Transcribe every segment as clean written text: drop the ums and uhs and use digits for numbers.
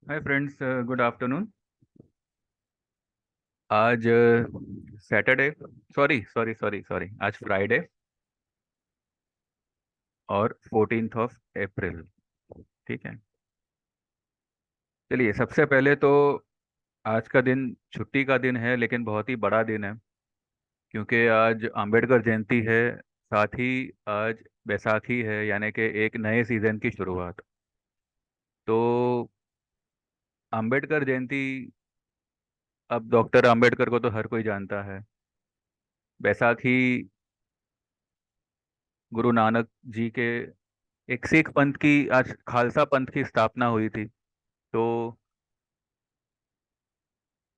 हाय friends, good afternoon. आज Saturday, sorry sorry sorry sorry, आज Friday और 14 अप्रैल। ठीक है। चलिए, सबसे पहले तो आज का दिन छुट्टी का दिन है, लेकिन बहुत ही बड़ा दिन है क्योंकि आज अंबेडकर जयंती है। साथ ही आज बैसाखी है, यानी कि एक नए सीजन की शुरुआत। तो अंबेडकर जयंती, अब डॉक्टर अंबेडकर को तो हर कोई जानता है। बैसाखी गुरु नानक जी के, एक सिख पंथ की, आज खालसा पंथ की स्थापना हुई थी। तो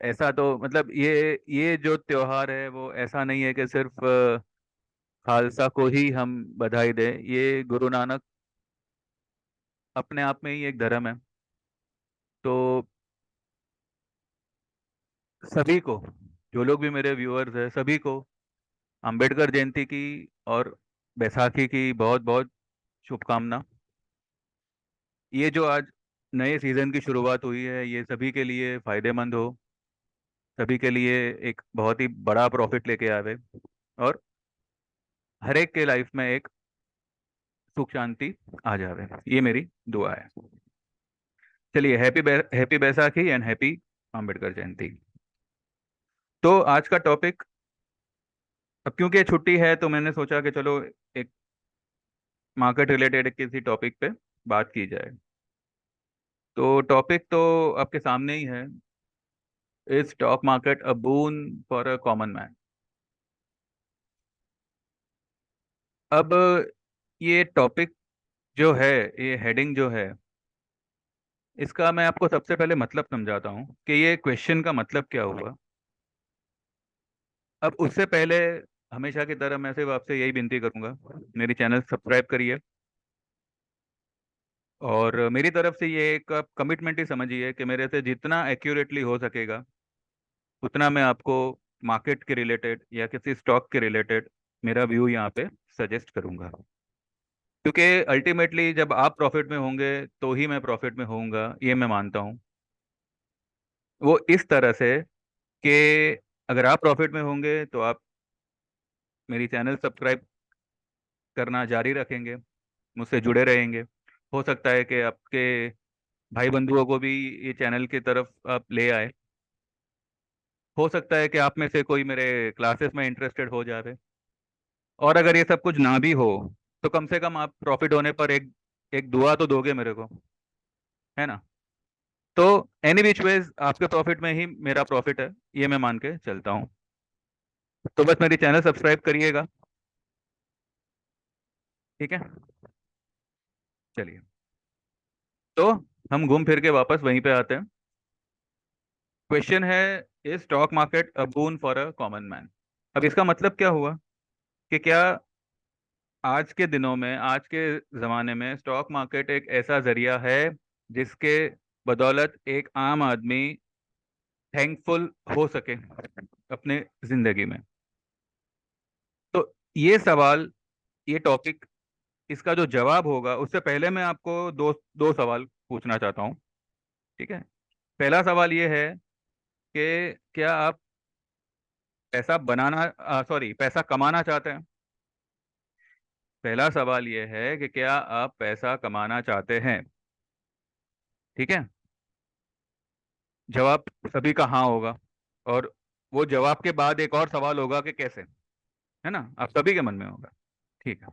ऐसा तो मतलब ये जो त्योहार है वो ऐसा नहीं है कि सिर्फ खालसा को ही हम बधाई दें। ये गुरु नानक अपने आप में ही एक धर्म है। तो सभी को, जो लोग भी मेरे व्यूअर्स हैं, सभी को अंबेडकर जयंती की और बैसाखी की बहुत बहुत शुभकामना। ये जो आज नए सीजन की शुरुआत हुई है, ये सभी के लिए फायदेमंद हो, सभी के लिए एक बहुत ही बड़ा प्रॉफिट लेके आवे, और हर एक के लाइफ में एक सुख शांति आ जावे। ये मेरी दुआ है। चलिए, happy Baisakhi and happy Ambedkar Jayanti. तो आज का टॉपिक, अब क्योंकि छुट्टी है तो मैंने सोचा कि चलो एक मार्केट रिलेटेड किसी टॉपिक पे बात की जाए। तो टॉपिक तो आपके सामने ही है। Is stock market a boon for a common man? अब ये टॉपिक जो है, ये हेडिंग जो है, इसका मैं आपको सबसे पहले मतलब समझाता हूँ कि ये क्वेश्चन का मतलब क्या हुआ। अब उससे पहले, हमेशा की तरह मैं सिर्फ आपसे यही विनती करूंगा, मेरी चैनल सब्सक्राइब करिए। और मेरी तरफ से ये एक आप कमिटमेंट ही समझिए कि मेरे से जितना एक्यूरेटली हो सकेगा उतना मैं आपको मार्केट के रिलेटेड या किसी स्टॉक के रिलेटेड मेरा व्यू यहाँ पे सजेस्ट करूंगा। क्योंकि अल्टीमेटली जब आप प्रॉफिट में होंगे तो ही मैं प्रॉफिट में होऊंगा, ये मैं मानता हूँ। वो इस तरह से कि अगर आप प्रॉफिट में होंगे तो आप मेरी चैनल सब्सक्राइब करना जारी रखेंगे, मुझसे जुड़े रहेंगे। हो सकता है कि आपके भाई बंधुओं को भी ये चैनल की तरफ आप ले आए। हो सकता है कि आप में से कोई मेरे क्लासेस में इंटरेस्टेड हो जावे। और अगर ये सब कुछ ना भी हो तो कम से कम आप प्रॉफिट होने पर एक एक दुआ तो दोगे मेरे को, है ना? तो एनी विच वेज आपके प्रॉफिट में ही मेरा प्रॉफिट है, ये मैं मान के चलता हूँ। तो बस मेरी चैनल सब्सक्राइब करिएगा। ठीक है। चलिए, तो हम घूम फिर के वापस वहीं पे आते हैं। क्वेश्चन है, is stock market a boon for a common man? अब इसका मतलब क्या हुआ कि क्या आज के दिनों में, आज के ज़माने में स्टॉक मार्केट एक ऐसा जरिया है जिसके बदौलत एक आम आदमी थैंकफुल हो सके अपने ज़िंदगी में? तो ये सवाल, ये टॉपिक, इसका जो जवाब होगा, उससे पहले मैं आपको दो दो सवाल पूछना चाहता हूँ। ठीक है। पहला सवाल ये है कि क्या आप पैसा बनाना, सॉरी, पैसा कमाना चाहते हैं? पहला सवाल ये है कि क्या आप पैसा कमाना चाहते हैं? ठीक है। जवाब सभी का हाँ होगा। और वो जवाब के बाद एक और सवाल होगा कि कैसे, है ना? आप सभी के मन में होगा। ठीक है।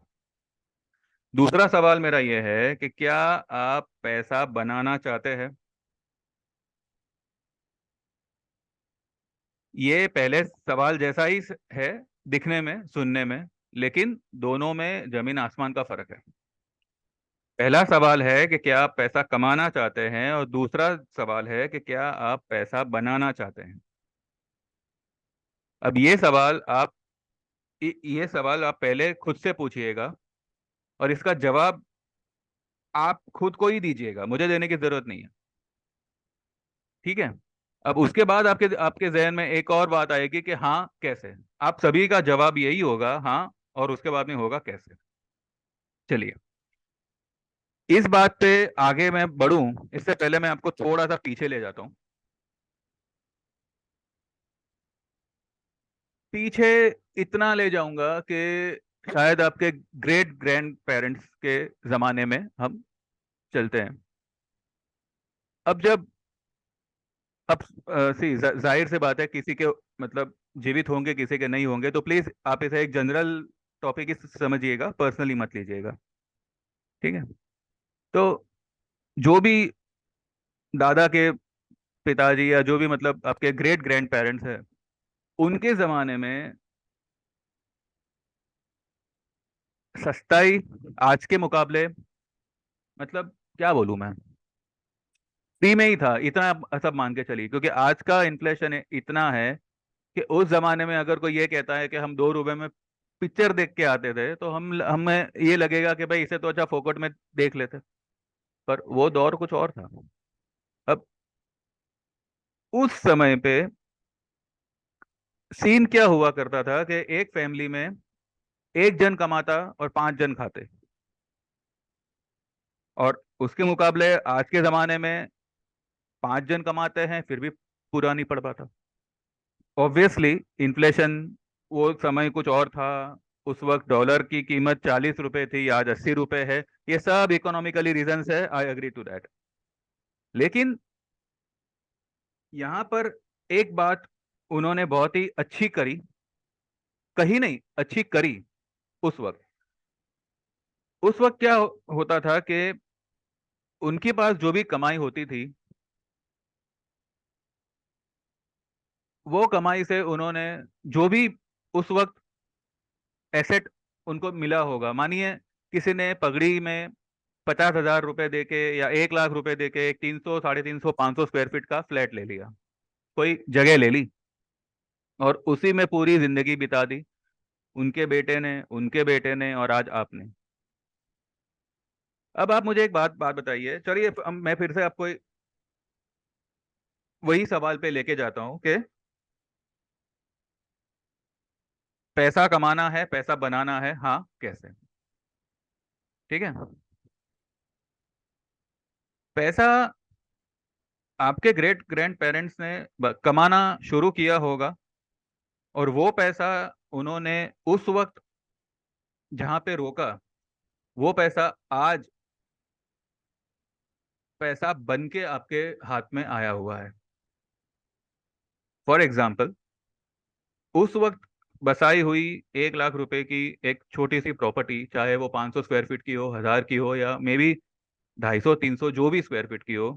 दूसरा सवाल मेरा ये है कि क्या आप पैसा बनाना चाहते हैं? ये पहले सवाल जैसा ही है, दिखने में, सुनने में, लेकिन दोनों में जमीन आसमान का फर्क है। पहला सवाल है कि क्या आप पैसा कमाना चाहते हैं, और दूसरा सवाल है कि क्या आप पैसा बनाना चाहते हैं। अब ये सवाल आप पहले खुद से पूछिएगा, और इसका जवाब आप खुद को ही दीजिएगा, मुझे देने की जरूरत नहीं है। ठीक है। अब उसके बाद आपके आपके जहन में एक और बात आएगी कि हाँ कैसे। आप सभी का जवाब यही होगा, हाँ, और उसके बाद में होगा कैसे। चलिए, इस बात पे आगे मैं बढ़ूं, इससे पहले मैं आपको थोड़ा सा पीछे ले जाता हूँ। पीछे इतना ले जाऊंगा कि शायद आपके ग्रेट ग्रैंड पेरेंट्स के जमाने में हम चलते हैं। अब जब अब सी जाहिर सी बात है, किसी के मतलब जीवित होंगे, किसी के नहीं होंगे, तो प्लीज आप इसे एक जनरल टॉपिक ही समझिएगा, पर्सनली मत लीजिएगा। ठीक है। तो जो भी दादा के पिताजी या जो भी मतलब आपके ग्रेट ग्रैंड पेरेंट्स हैं, उनके जमाने में सस्ताई आज के मुकाबले, मतलब क्या बोलूं मैं, फ्री में ही था, इतना आप सब मान के चलिए, क्योंकि आज का इन्फ्लेशन इतना है कि उस जमाने में अगर कोई ये कहता है कि हम 2 रुपए में पिक्चर देख के आते थे, तो हम हमें ये लगेगा कि भाई इसे तो अच्छा फोकट में देख लेते। पर वो दौर कुछ और था। अब उस समय पे सीन क्या हुआ करता था कि एक फैमिली में एक जन कमाता और 5 जन खाते, और उसके मुकाबले आज के जमाने में 5 जन कमाते हैं फिर भी पूरा नहीं पड़ पाता। ऑब्वियसली इन्फ्लेशन, वो समय कुछ और था। उस वक्त डॉलर की कीमत 40 रुपए थी, आज 80 रुपए है। ये सब इकोनॉमिकली रीजंस है, आई एग्री टू दैट। लेकिन यहाँ पर एक बात उन्होंने बहुत ही अच्छी करी, कही नहीं, अच्छी करी। उस वक्त क्या होता था कि उनके पास जो भी कमाई होती थी, वो कमाई से उन्होंने जो भी उस वक्त एसेट उनको मिला होगा, मानिए किसी ने पगड़ी में 50,000 रुपए देके या 1 लाख रुपए देके एक 300, 350, 500 स्क्वायर फीट का फ्लैट ले लिया, कोई जगह ले ली, और उसी में पूरी जिंदगी बिता दी। उनके बेटे ने, उनके बेटे ने, और आज आपने। अब आप मुझे एक बात बात बताइए, चलिए मैं फिर से आपको वही सवाल पे लेके जाता हूँ कि पैसा कमाना है, पैसा बनाना है, हाँ कैसे? ठीक है। पैसा आपके ग्रेट ग्रैंड पेरेंट्स ने कमाना शुरू किया होगा, और वो पैसा उन्होंने उस वक्त जहां पे रोका, वो पैसा आज पैसा बन के आपके हाथ में आया हुआ है। फॉर एग्जाम्पल, उस वक्त बसाई हुई 1 लाख रुपए की एक छोटी सी प्रॉपर्टी, चाहे वो 500 स्क्वायर फीट की हो, 1000 की हो, या मे बी 250, 300, जो भी स्क्वायर फीट की हो,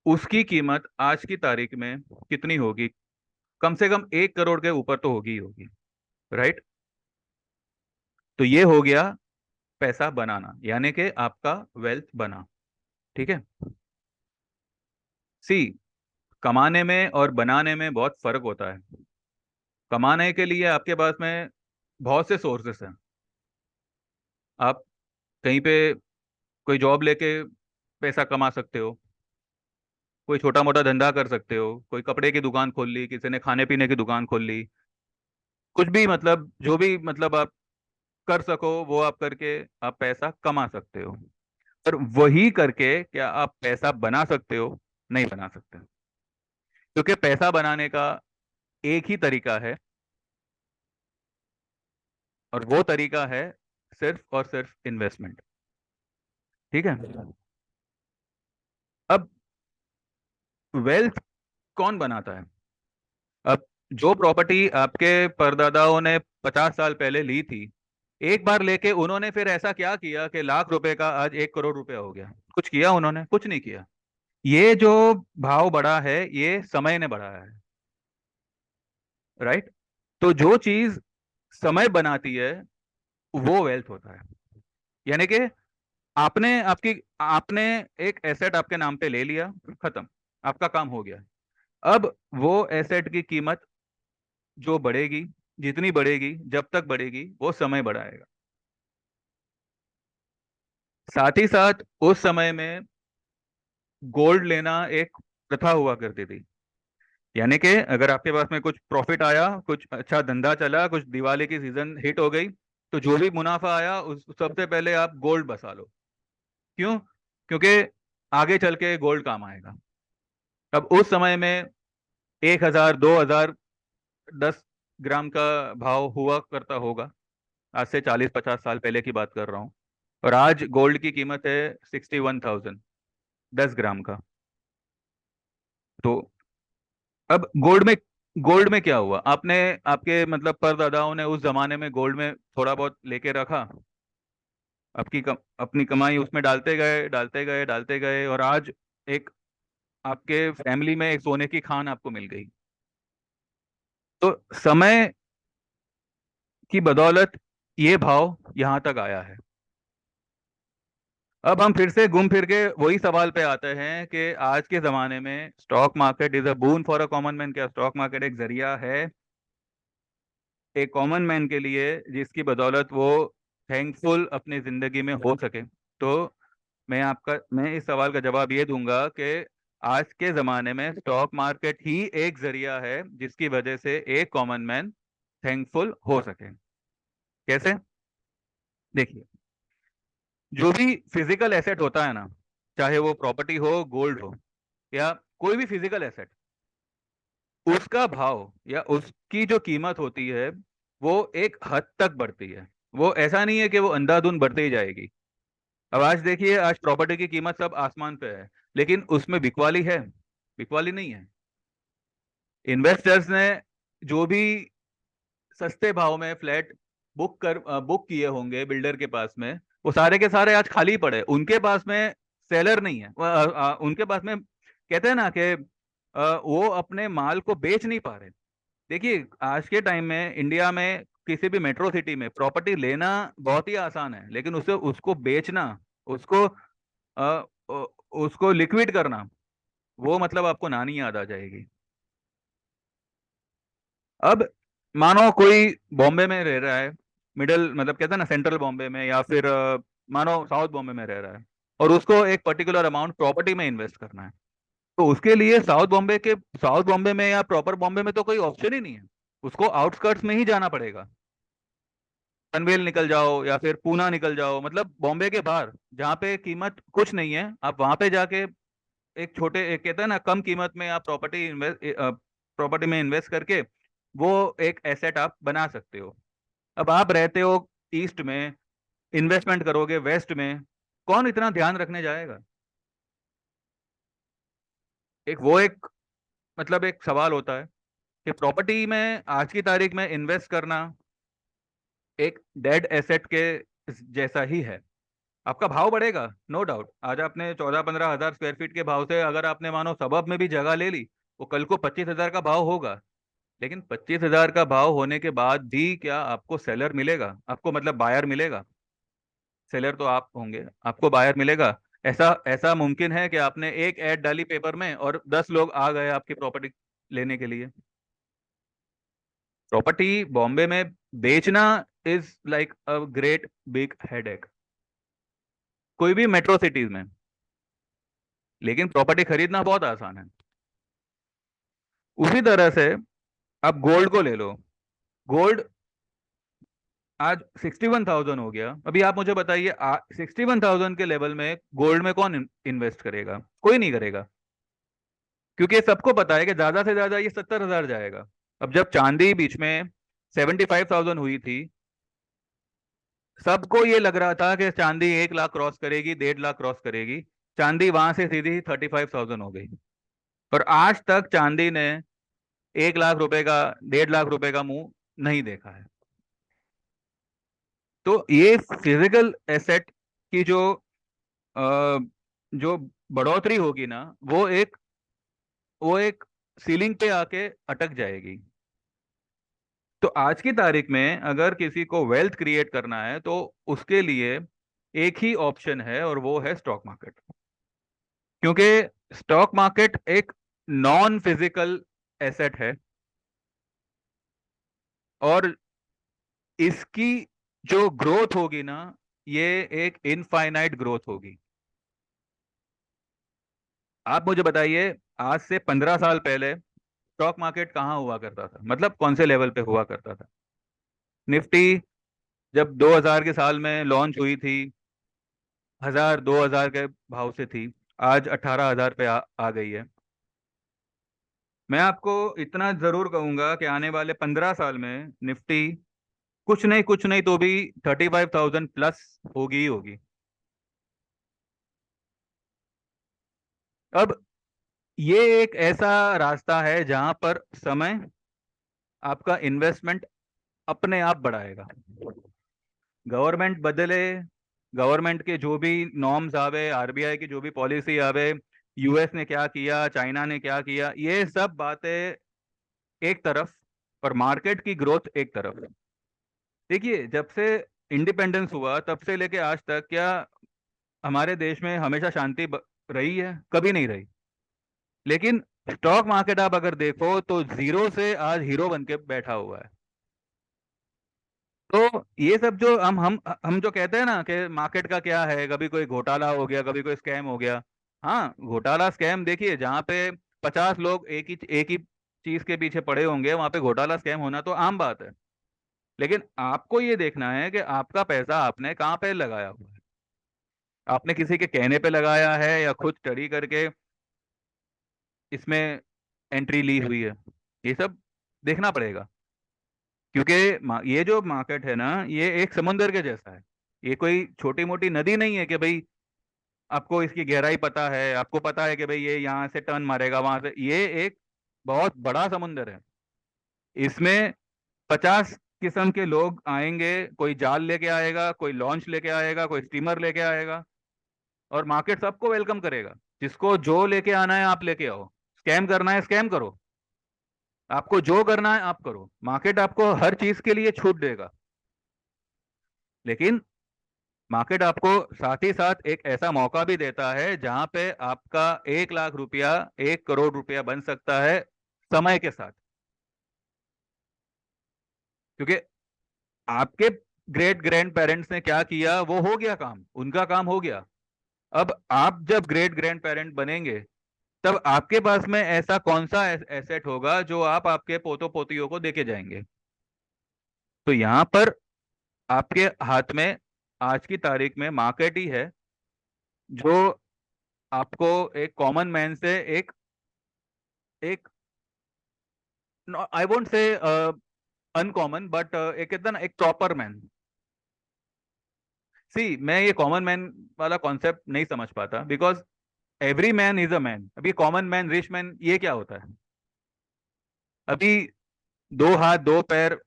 उसकी कीमत आज की तारीख में कितनी होगी? कम से कम 1 करोड़ के ऊपर तो होगी ही होगी। राइट? तो ये हो गया पैसा बनाना, यानी कि आपका वेल्थ बना। ठीक है। सी, कमाने में और बनाने में बहुत फर्क होता है। कमाने के लिए आपके पास में बहुत से सोर्सेस हैं। आप कहीं पे कोई जॉब लेके पैसा कमा सकते हो, कोई छोटा मोटा धंधा कर सकते हो, कोई कपड़े की दुकान खोल ली, किसी ने खाने पीने की दुकान खोल ली, कुछ भी मतलब जो भी मतलब आप कर सको वो आप करके आप पैसा कमा सकते हो। पर वही करके क्या आप पैसा बना सकते हो? नहीं बना सकते, क्योंकि पैसा बनाने का एक ही तरीका है, और वो तरीका है सिर्फ और सिर्फ इन्वेस्टमेंट। ठीक है। अब वेल्थ कौन बनाता है? अब जो प्रॉपर्टी आपके परदादाओं ने 50 साल पहले ली थी, एक बार लेके उन्होंने फिर ऐसा क्या किया कि लाख रुपए का आज 1 करोड़ रुपया हो गया? कुछ किया उन्होंने? कुछ नहीं किया। ये जो भाव बढ़ा है, ये समय ने बढ़ाया है। राइट? तो जो चीज समय बनाती है, वो वेल्थ होता है। यानी कि आपने एक एसेट आपके नाम पे ले लिया, खत्म, आपका काम हो गया। अब वो एसेट की कीमत जो बढ़ेगी, जितनी बढ़ेगी, जब तक बढ़ेगी, वो समय बढ़ाएगा। साथ ही साथ उस समय में गोल्ड लेना एक प्रथा हुआ करती थी। यानी कि अगर आपके पास में कुछ प्रॉफिट आया, कुछ अच्छा धंधा चला, कुछ दिवाली की सीजन हिट हो गई, तो जो भी मुनाफा आया उस सबसे पहले आप गोल्ड बसा लो। क्यों? क्योंकि आगे चल के गोल्ड काम आएगा। अब उस समय में 1,000, 2,000, 10 ग्राम का भाव हुआ करता होगा। आज से 40-50 साल पहले की बात कर रहा हूँ। और आज गोल्ड की कीमत है 61,000, 10 ग्राम का। तो अब गोल्ड में क्या हुआ? आपने, आपके मतलब परदादाओं ने उस जमाने में गोल्ड में थोड़ा बहुत लेके रखा, अपनी कमाई उसमें डालते गए, डालते गए, डालते गए, और आज एक आपके फैमिली में एक सोने की खान आपको मिल गई। तो समय की बदौलत ये भाव यहाँ तक आया है। अब हम फिर से घूम फिर के वही सवाल पे आते हैं कि आज के जमाने में stock market is a boon for a common man. क्या स्टॉक मार्केट एक जरिया है एक कॉमन मैन के लिए, जिसकी बदौलत वो थैंकफुल अपनी जिंदगी में हो सके? तो मैं इस सवाल का जवाब ये दूंगा कि आज के जमाने में स्टॉक मार्केट ही एक जरिया है जिसकी वजह से एक कॉमन मैन थैंकफुल हो सके। कैसे? देखिए, जो भी फिजिकल एसेट होता है ना, चाहे वो प्रॉपर्टी हो, गोल्ड हो, या कोई भी फिजिकल एसेट, उसका भाव या उसकी जो कीमत होती है वो एक हद तक बढ़ती है। वो ऐसा नहीं है कि वो अंधाधुंध बढ़ती ही जाएगी। अब आज देखिए, आज प्रॉपर्टी की कीमत सब आसमान पे है, लेकिन उसमें बिकवाली है? बिकवाली नहीं है। इन्वेस्टर्स ने जो भी सस्ते भाव में फ्लैट बुक किए होंगे बिल्डर के पास में, वो सारे के सारे आज खाली पड़े, उनके पास में सेलर नहीं है। उनके पास में, कहते हैं ना कि वो अपने माल को बेच नहीं पा रहे। देखिए, आज के टाइम में इंडिया में किसी भी मेट्रो सिटी में प्रॉपर्टी लेना बहुत ही आसान है, लेकिन उसे उसको बेचना, उसको अ, अ, उसको लिक्विड करना, वो मतलब आपको नानी याद आ जाएगी। अब मानो कोई बॉम्बे में रह रहा है, मिडल मतलब कहते हैं ना सेंट्रल बॉम्बे में, या फिर मानो साउथ बॉम्बे में रह रहा है, और उसको एक पर्टिकुलर अमाउंट प्रॉपर्टी में इन्वेस्ट करना है। तो उसके लिए साउथ बॉम्बे में या प्रॉपर बॉम्बे में तो कोई ऑप्शन ही नहीं है। उसको आउटस्कर्ट्स में ही जाना पड़ेगा। पनवेल निकल जाओ या फिर पूना निकल जाओ, मतलब बॉम्बे के बाहर जहाँ पे कीमत कुछ नहीं है, आप वहां पे जाके एक कहता है ना कम कीमत में आप प्रॉपर्टी में इन्वेस्ट करके वो एक एसेट आप बना सकते हो। अब आप रहते हो ईस्ट में, इन्वेस्टमेंट करोगे वेस्ट में, कौन इतना ध्यान रखने जाएगा? एक मतलब एक सवाल होता है कि प्रॉपर्टी में आज की तारीख में इन्वेस्ट करना एक डेड एसेट के जैसा ही है। आपका भाव बढ़ेगा, नो डाउट। आज आपने 14-15 हजार स्क्वायर फीट के भाव से अगर आपने मानो सबअब में भी जगह ले ली, वो कल को 25,000 का भाव होगा। लेकिन 25,000 का भाव होने के बाद भी क्या आपको सेलर मिलेगा? आपको मतलब बायर मिलेगा? सेलर तो आप होंगे, आपको बायर मिलेगा? ऐसा ऐसा मुमकिन है कि आपने एक ऐड डाली पेपर में और 10 लोग आ गए आपकी प्रॉपर्टी लेने के लिए? प्रॉपर्टी बॉम्बे में बेचना is like a great big headache, कोई भी मेट्रो सिटीज में। लेकिन प्रॉपर्टी खरीदना बहुत आसान है। उसी तरह से आप गोल्ड को ले लो। गोल्ड आज 61,000 हो गया। अभी आप मुझे बताइए, 61,000 के लेवल में गोल्ड में कौन इन्वेस्ट करेगा? कोई नहीं करेगा, क्योंकि सबको पता है कि ज्यादा से ज्यादा ये 70,000 जाएगा। अब जब चांदी बीच में 75,000 हुई थी, सबको ये लग रहा था कि चांदी 1 लाख क्रॉस करेगी, 1.5 लाख क्रॉस करेगी। चांदी वहां से सीधी 35,000 हो गई। और आज तक चांदी ने 1 लाख रुपए का, 1.5 लाख रुपए का मुंह नहीं देखा है। तो ये फिजिकल एसेट की अ, जो बढ़ोतरी होगी ना, वो एक सीलिंग पे आके अटक जाएगी। तो आज की तारीख में अगर किसी को वेल्थ क्रिएट करना है तो उसके लिए एक ही ऑप्शन है, और वो है स्टॉक मार्केट। क्योंकि स्टॉक मार्केट एक नॉन फिजिकल एसेट है, और इसकी जो ग्रोथ होगी ना, ये एक इनफाइनाइट ग्रोथ होगी। आप मुझे बताइए, आज से 15 साल पहले स्टॉक मार्केट कहाँ हुआ करता था? मतलब कौन से लेवल पे हुआ करता था? निफ्टी जब 2000 के साल में लॉन्च हुई थी, हजार 2,000 के भाव से थी, आज 18,000 पे आ गई है। मैं आपको इतना जरूर कहूंगा कि आने वाले 15 साल में निफ्टी कुछ नहीं तो भी 35,000 प्लस होगी ही होगी। अब ये एक ऐसा रास्ता है जहां पर समय आपका इन्वेस्टमेंट अपने आप बढ़ाएगा। गवर्नमेंट बदले, गवर्नमेंट के जो भी नॉर्म्स आवे, आरबीआई की जो भी पॉलिसी आवे, यूएस ने क्या किया, चाइना ने क्या किया, ये सब बातें एक तरफ और मार्केट की ग्रोथ एक तरफ। देखिए, जब से इंडिपेंडेंस हुआ तब से लेके आज तक क्या हमारे देश में हमेशा शांति रही है? कभी नहीं रही। लेकिन स्टॉक मार्केट आप अगर देखो तो जीरो से आज हीरो बन के बैठा हुआ है। तो ये सब जो हम जो कहते हैं ना कि मार्केट का क्या है, कभी कोई घोटाला हो गया, कभी कोई स्कैम हो गया। हाँ, घोटाला स्कैम देखिए, जहाँ पे 50 लोग एक ही चीज के पीछे पड़े होंगे, वहां पे घोटाला स्कैम होना तो आम बात है। लेकिन आपको ये देखना है कि आपका पैसा आपने कहाँ पे लगाया हुआ है। आपने किसी के कहने पे लगाया है या खुद स्टडी करके इसमें एंट्री ली हुई है, ये सब देखना पड़ेगा। क्योंकि ये जो मार्केट है ना, ये एक समुंदर के जैसा है। ये कोई छोटी मोटी नदी नहीं है कि भाई आपको इसकी गहराई पता है, आपको पता है कि भाई ये यहाँ से टर्न मारेगा वहां से। ये एक बहुत बड़ा समुंदर है। इसमें 50 किस्म के लोग आएंगे, कोई जाल लेके आएगा, कोई लॉन्च लेके आएगा, कोई स्टीमर लेके आएगा, और मार्केट सबको वेलकम करेगा। जिसको जो लेके आना है आप लेके आओ, स्कैम करना है स्कैम करो, आपको जो करना है आप करो, मार्केट आपको हर चीज के लिए छूट देगा। लेकिन मार्केट आपको साथ ही साथ एक ऐसा मौका भी देता है जहां पे आपका 1 लाख रुपया 1 करोड़ रुपया बन सकता है समय के साथ। क्योंकि आपके ग्रेट ग्रैंड पेरेंट्स ने क्या किया, वो हो गया काम, उनका काम हो गया। अब आप जब ग्रेट ग्रैंड पेरेंट बनेंगे, तब आपके पास में ऐसा कौन सा एसेट होगा जो आप आपके पोतों पोतियों को देके जाएंगे। तो यहाँ पर आपके हाथ में आज की तारीख में मार्केट ही है जो आपको एक कॉमन मैन से एक एक I won't say uncommon, but एक कहते हैं ना, एक प्रॉपर मैन। सी, मैं ये कॉमन मैन वाला कॉन्सेप्ट नहीं समझ पाता, because every man is a man. अभी कॉमन मैन, रिच मैन, ये क्या होता है? अभी दो हाथ दो पैर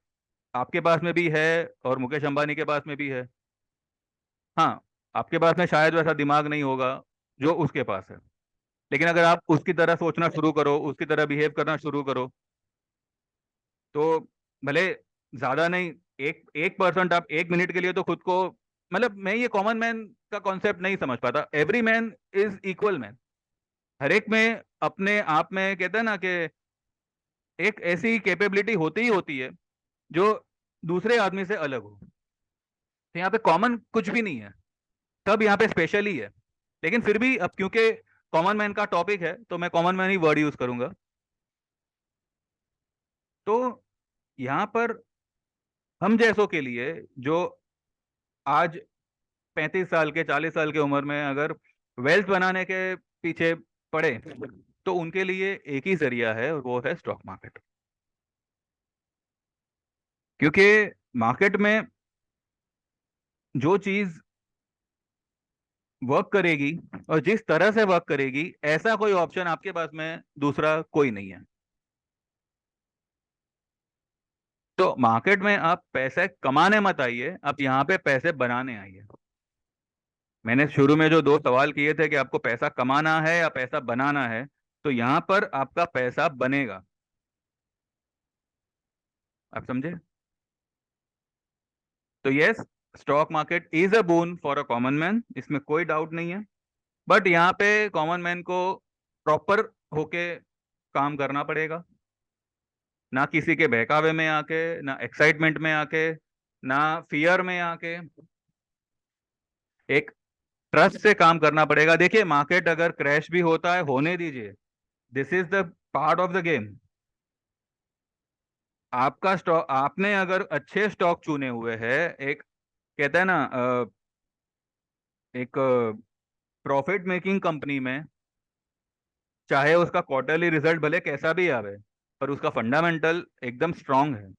आपके पास में भी है और मुकेश अंबानी के पास में भी है। हाँ, आपके पास में शायद वैसा दिमाग नहीं होगा जो उसके पास है। लेकिन अगर आप उसकी तरह सोचना शुरू करो, उसकी तरह बिहेव करना शुरू करो, तो भले ज्यादा नहीं, 1% आप 1 मिनट के लिए तो खुद को, मतलब मैं ये कॉमन मैन का कॉन्सेप्ट नहीं समझ पाता। Every man is equal man. हर एक में अपने आप में कहते हैं ना कि एक ऐसी कैपेबिलिटी होती ही होती है जो दूसरे आदमी से अलग हो। तो यहाँ पे कॉमन कुछ भी नहीं है, सब यहाँ पे स्पेशल ही है। लेकिन फिर भी अब क्योंकि कॉमन मैन का टॉपिक है तो मैं कॉमन मैन ही वर्ड यूज करूंगा। तो यहाँ पर हम जैसों के लिए जो आज 35 साल के, 40 साल की उम्र में अगर वेल्थ बनाने के पीछे पड़े, तो उनके लिए एक ही जरिया है और वो है स्टॉक मार्केट। क्योंकि मार्केट में जो चीज वर्क करेगी और जिस तरह से वर्क करेगी, ऐसा कोई ऑप्शन आपके पास में दूसरा कोई नहीं है। तो मार्केट में आप पैसे कमाने मत आइए, आप यहाँ पे पैसे बनाने आइए। मैंने शुरू में जो 2 सवाल किए थे कि आपको पैसा कमाना है या पैसा बनाना है, तो यहाँ पर आपका पैसा बनेगा। आप समझे? तो yes, stock market is a bone for a common man, इसमें कोई डाउट नहीं है। बट यहाँ पे कॉमन मैन को प्रॉपर होके काम करना पड़ेगा, ना किसी के बहकावे में आके, ना एक्साइटमेंट में आके, ना फियर में आके। एक ट्रस्ट से काम करना पड़ेगा। देखिए, मार्केट अगर क्रैश भी होता है, होने दीजिए, this is the part of the game. आपका स्टॉक, आपने अगर अच्छे स्टॉक चुने हुए हैं, एक कहते हैं ना एक प्रॉफिट मेकिंग कंपनी में, चाहे उसका क्वार्टरली रिजल्ट भले कैसा भी आवे, पर उसका फंडामेंटल एकदम स्ट्रांग है।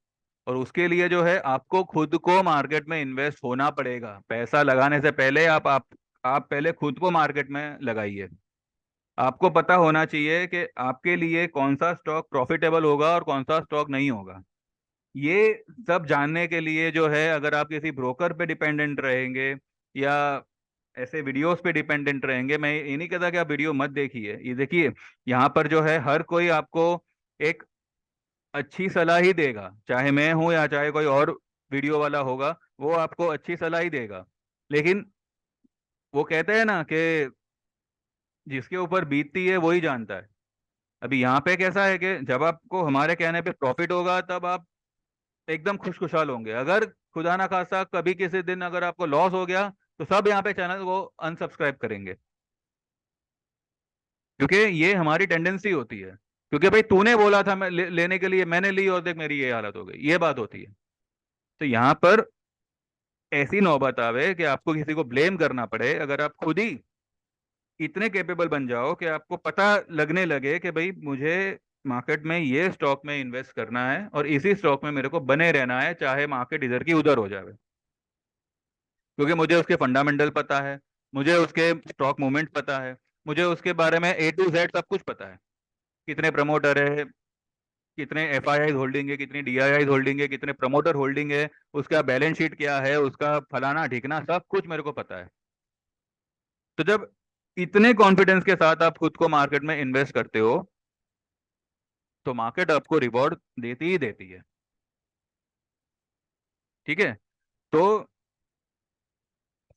और उसके लिए जो है आपको खुद को मार्केट में इन्वेस्ट होना पड़ेगा। पैसा लगाने से पहले आप पहले खुद को मार्केट में लगाइए। आपको पता होना चाहिए कि आपके लिए कौन सा स्टॉक प्रॉफिटेबल होगा और कौन सा स्टॉक नहीं होगा। ये सब जानने के लिए जो है, अगर आप किसी ब्रोकर पे डिपेंडेंट रहेंगे या ऐसे वीडियोस पे डिपेंडेंट रहेंगे, मैं ये नहीं कहता कि आप वीडियो मत देखिए, ये देखिए। यहाँ पर जो है हर कोई आपको एक अच्छी सलाह ही देगा, चाहे मैं हूं या चाहे कोई और वीडियो वाला होगा, वो आपको अच्छी सलाह ही देगा। लेकिन वो कहते हैं ना कि जिसके ऊपर बीतती है वही जानता है। अभी यहाँ पे कैसा है कि जब आपको हमारे कहने पे प्रॉफिट होगा तब आप एकदम खुशखुशाल होंगे। अगर खुदा ना खास्ता कभी किसी दिन अगर आपको लॉस हो गया, तो सब यहाँ पे चैनल को अनसब्सक्राइब करेंगे। क्योंकि ये हमारी टेंडेंसी होती है, क्योंकि भाई तूने बोला था मैं लेने के लिए, मैंने ली और देख मेरी ये हालत हो गई, ये बात होती है। तो यहाँ पर ऐसी नौबत आवे कि आपको किसी को ब्लेम करना पड़े, अगर आप खुद ही इतने कैपेबल बन जाओ कि आपको पता लगने लगे कि भाई मुझे मार्केट में ये स्टॉक में इन्वेस्ट करना है और इसी स्टॉक में मेरे को बने रहना है, चाहे मार्केट इधर की उधर हो जाए, क्योंकि मुझे उसके फंडामेंटल पता है, मुझे उसके स्टॉक मूवमेंट पता है, मुझे उसके बारे में A to Z सब कुछ पता है। कितने प्रमोटर है, कितने FII होल्डिंग है, कितनी DII होल्डिंग है, कितने प्रमोटर होल्डिंग है, उसका बैलेंस शीट क्या है, उसका फलाना ठिकना सब कुछ मेरे को पता है। तो जब इतने कॉन्फिडेंस के साथ आप खुद को मार्केट में इन्वेस्ट करते हो, तो मार्केट आपको रिवॉर्ड देती ही देती है। ठीक है। तो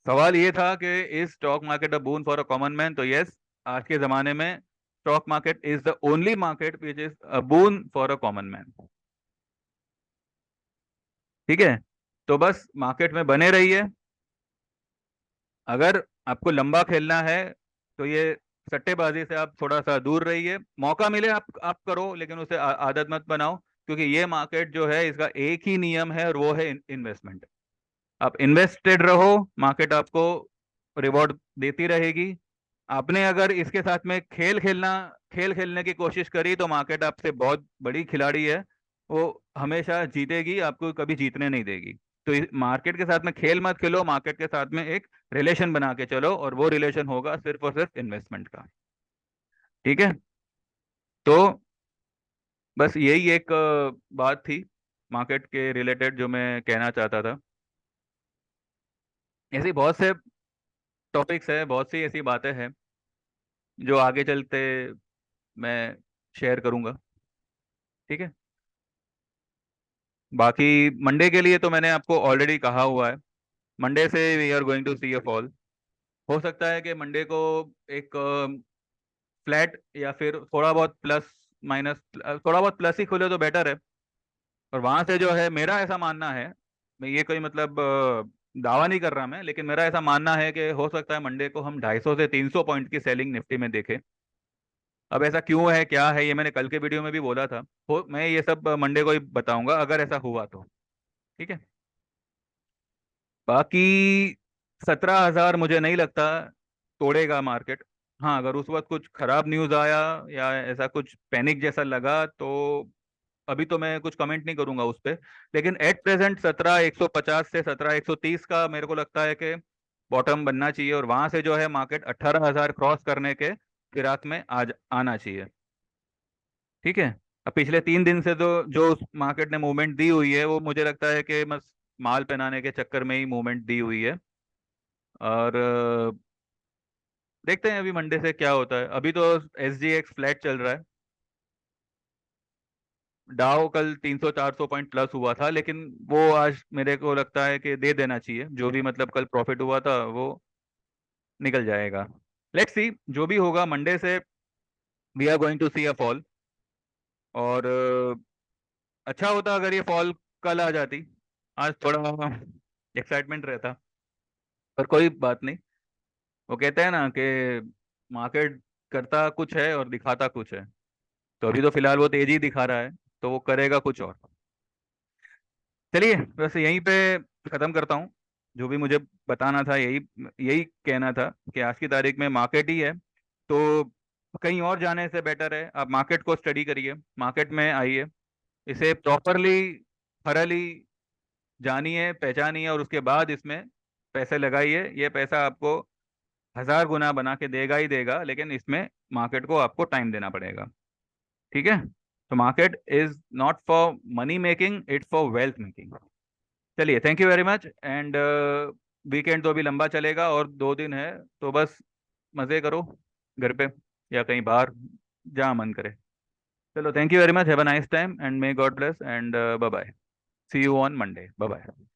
सवाल ये था कि is stock market a boon for a common man? तो यस, आज के जमाने में stock market is the only market which is a boon for a common man. ठीक है। तो बस मार्केट में बने रहिए। अगर आपको लंबा खेलना है तो ये सट्टेबाजी से आप थोड़ा सा दूर रहिए। मौका मिले आप करो, लेकिन उसे आदत मत बनाओ, क्योंकि ये मार्केट जो है इसका एक ही नियम है और वो है इन्वेस्टमेंट। आप इन्वेस्टेड रहो, मार्केट आपको रिवॉर्ड देती रहेगी। आपने अगर इसके साथ में खेल खेलने की कोशिश करी, तो मार्केट आपसे बहुत बड़ी खिलाड़ी है, वो हमेशा जीतेगी, आपको कभी जीतने नहीं देगी। तो इस मार्केट के साथ में खेल मत खेलो, मार्केट के साथ में एक रिलेशन बना के चलो, और वो रिलेशन होगा सिर्फ और सिर्फ इन्वेस्टमेंट का। ठीक है। तो बस यही एक बात थी मार्केट के रिलेटेड जो मैं कहना चाहता था। ऐसी बहुत से टॉपिक्स है, बहुत सी ऐसी बातें हैं जो आगे चलते मैं शेयर करूंगा। ठीक है। बाकी मंडे के लिए तो मैंने आपको ऑलरेडी कहा हुआ है, मंडे से we are going to see a fall. हो सकता है कि मंडे को एक फ्लैट या फिर थोड़ा बहुत प्लस माइनस, थोड़ा बहुत प्लस ही खुले तो बेटर है। और वहां से जो है मेरा ऐसा मानना है, मैं ये कोई मतलब दावा नहीं कर रहा मैं, लेकिन मेरा ऐसा मानना है कि हो सकता है मंडे को हम 250 से 300 पॉइंट की सेलिंग निफ्टी में देखें। अब ऐसा क्यों है क्या है, ये मैंने कल के वीडियो में भी बोला था। मैं ये सब मंडे को ही बताऊंगा अगर ऐसा हुआ तो। ठीक है। बाकी 17,000 मुझे नहीं लगता तोड़ेगा मार्केट। हाँ, अगर उस वक्त कुछ खराब न्यूज आया या ऐसा कुछ पैनिक जैसा लगा, तो अभी तो मैं कुछ कमेंट नहीं करूंगा उस पर। लेकिन एट प्रेजेंट 17,150 से 17,130 का मेरे को लगता है कि बॉटम बनना चाहिए, और वहां से जो है मार्केट 18,000 क्रॉस करने के फिराक में आज आना चाहिए। ठीक है। अब पिछले 3 दिन से तो जो उस मार्केट ने मूवमेंट दी हुई है, वो मुझे लगता है कि बस माल पहनाने के चक्कर में ही मूवमेंट दी हुई है। और देखते हैं अभी मंडे से क्या होता है। अभी तो SGX फ्लैट चल रहा है। डाउ कल 300-400 पॉइंट प्लस हुआ था, लेकिन वो आज मेरे को लगता है कि दे देना चाहिए, जो भी मतलब कल प्रॉफिट हुआ था वो निकल जाएगा। लेट्स सी, जो भी होगा मंडे से we are going to see a fall. और अच्छा होता अगर ये फॉल कल आ जाती, आज थोड़ा एक्साइटमेंट रहता। पर कोई बात नहीं। वो कहते हैं ना कि मार्केट करता कुछ है और दिखाता कुछ है। तो अभी तो फिलहाल वो तेजी दिखा रहा है, तो वो करेगा कुछ और। चलिए, बस यहीं पे खत्म करता हूँ। जो भी मुझे बताना था यही यही कहना था कि आज की तारीख में मार्केट ही है, तो कहीं और जाने से बेटर है आप मार्केट को स्टडी करिए, मार्केट में आइए, इसे प्रॉपरली थरली जानिए पहचानिए और उसके बाद इसमें पैसे लगाइए। ये पैसा आपको 1000 गुना बना के देगा ही देगा, लेकिन इसमें मार्केट को आपको टाइम देना पड़ेगा। ठीक है, तो market is not for money making, it's for wealth making. चलिए, thank you very much. And weekend तो अभी लंबा चलेगा और 2 दिन है, तो बस मज़े करो घर पे या कहीं बाहर, जहाँ मन करे। चलो, thank you very much, have a nice time and may God bless and bye bye. See you on Monday, bye bye.